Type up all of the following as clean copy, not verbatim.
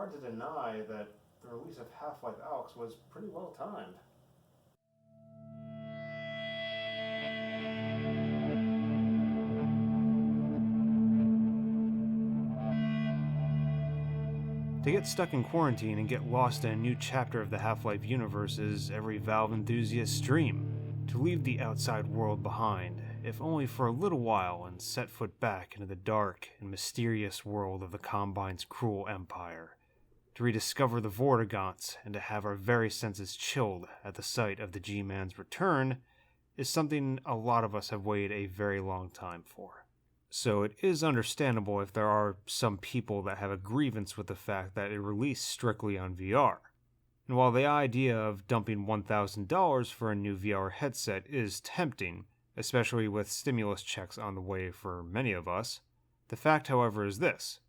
hard to deny that the release of Half-Life Alyx was pretty well timed. To get stuck in quarantine and get lost in a new chapter of the Half-Life universe is every Valve enthusiast's dream. To leave the outside world behind, if only for a little while, and set foot back into the dark and mysterious world of the Combine's cruel empire. To rediscover the Vortigaunts and to have our very senses chilled at the sight of the G-Man's return is something a lot of us have waited a very long time for. So it is understandable if there are some people that have a grievance with the fact that it released strictly on VR. And while the idea of dumping $1,000 for a new VR headset is tempting, especially with stimulus checks on the way for many of us, the fact, however, is this.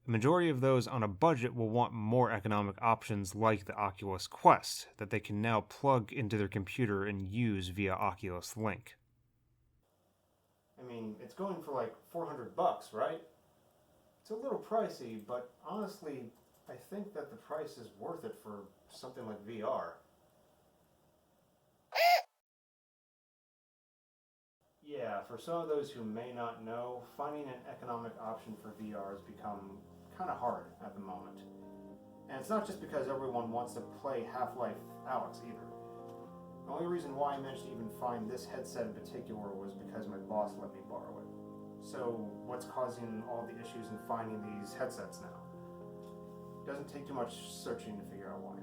The majority of those on a budget will want more economic options like the Oculus Quest that they can now plug into their computer and use via Oculus Link. I mean, it's going for like $400, right? It's a little pricey, but honestly, I think that the price is worth it for something like VR. Yeah, for some of those who may not know, finding an economic option for VR has become kind of hard at the moment. And it's not just because everyone wants to play Half-Life Alyx either. The only reason why I managed to even find this headset in particular was because my boss let me borrow it. So what's causing all the issues in finding these headsets now? It doesn't take too much searching to figure out why.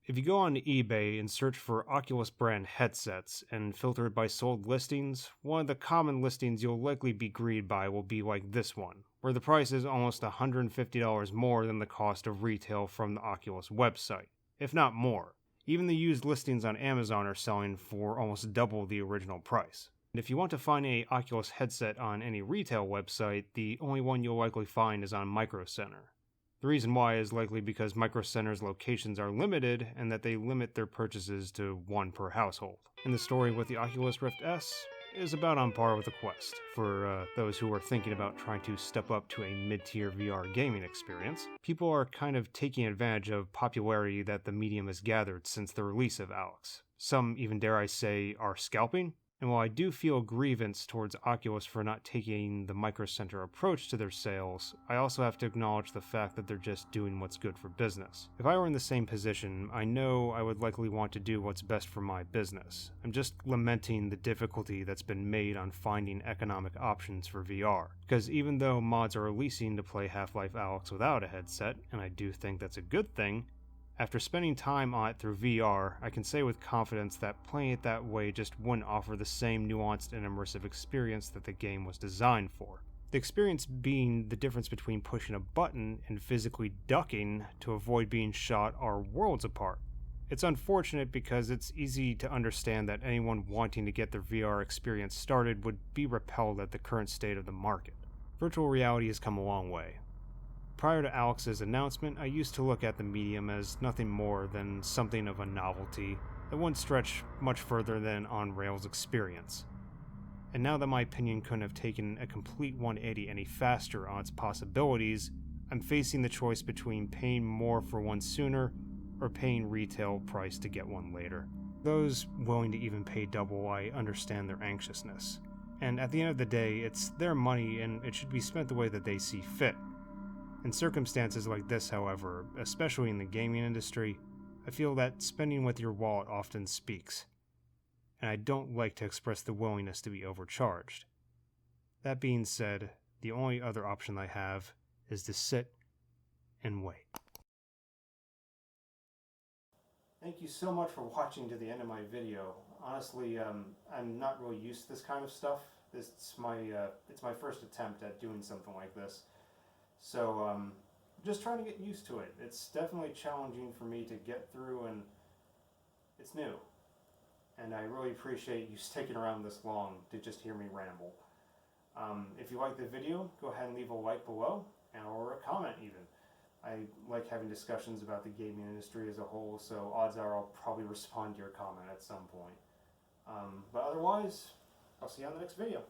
If you go on eBay and search for Oculus brand headsets and filter it by sold listings, one of the common listings you'll likely be greeted by will be like this one, where the price is almost $150 more than the cost of retail from the Oculus website, if not more. Even the used listings on Amazon are selling for almost double the original price. And if you want to find an Oculus headset on any retail website, the only one you'll likely find is on Micro Center. The reason why is likely because Micro Center's locations are limited and that they limit their purchases to one per household. And the story with the Oculus Rift S is about on par with the Quest, for those who are thinking about trying to step up to a mid-tier VR gaming experience. People are kind of taking advantage of popularity that the medium has gathered since the release of Alyx. Some even, dare I say, are scalping. And while I do feel grievance towards Oculus for not taking the Micro Center approach to their sales, I also have to acknowledge the fact that they're just doing what's good for business. If I were in the same position, I know I would likely want to do what's best for my business. I'm just lamenting the difficulty that's been made on finding economic options for VR. Because even though mods are releasing to play Half-Life Alyx without a headset, and I do think that's a good thing, after spending time on it through VR, I can say with confidence that playing it that way just wouldn't offer the same nuanced and immersive experience that the game was designed for. The experience being the difference between pushing a button and physically ducking to avoid being shot are worlds apart. It's unfortunate because it's easy to understand that anyone wanting to get their VR experience started would be repelled at the current state of the market. Virtual reality has come a long way. Prior to Alyx's announcement, I used to look at the medium as nothing more than something of a novelty that wouldn't stretch much further than on-rails experience. And now that my opinion couldn't have taken a complete 180 any faster on its possibilities, I'm facing the choice between paying more for one sooner or paying retail price to get one later. Those willing to even pay double, I understand their anxiousness. And at the end of the day, it's their money and it should be spent the way that they see fit. In circumstances like this, however, especially in the gaming industry, I feel that spending with your wallet often speaks, and I don't like to express the willingness to be overcharged. That being said, the only other option I have is to sit and wait. Thank you so much for watching to the end of my video. Honestly, I'm not really used to this kind of stuff. It's my first attempt at doing something like this. So, just trying to get used to it. It's definitely challenging for me to get through, and it's new. And I really appreciate you sticking around this long to just hear me ramble. If you like the video, go ahead and leave a like below, or a comment even. I like having discussions about the gaming industry as a whole, so odds are I'll probably respond to your comment at some point. But otherwise, I'll see you on the next video.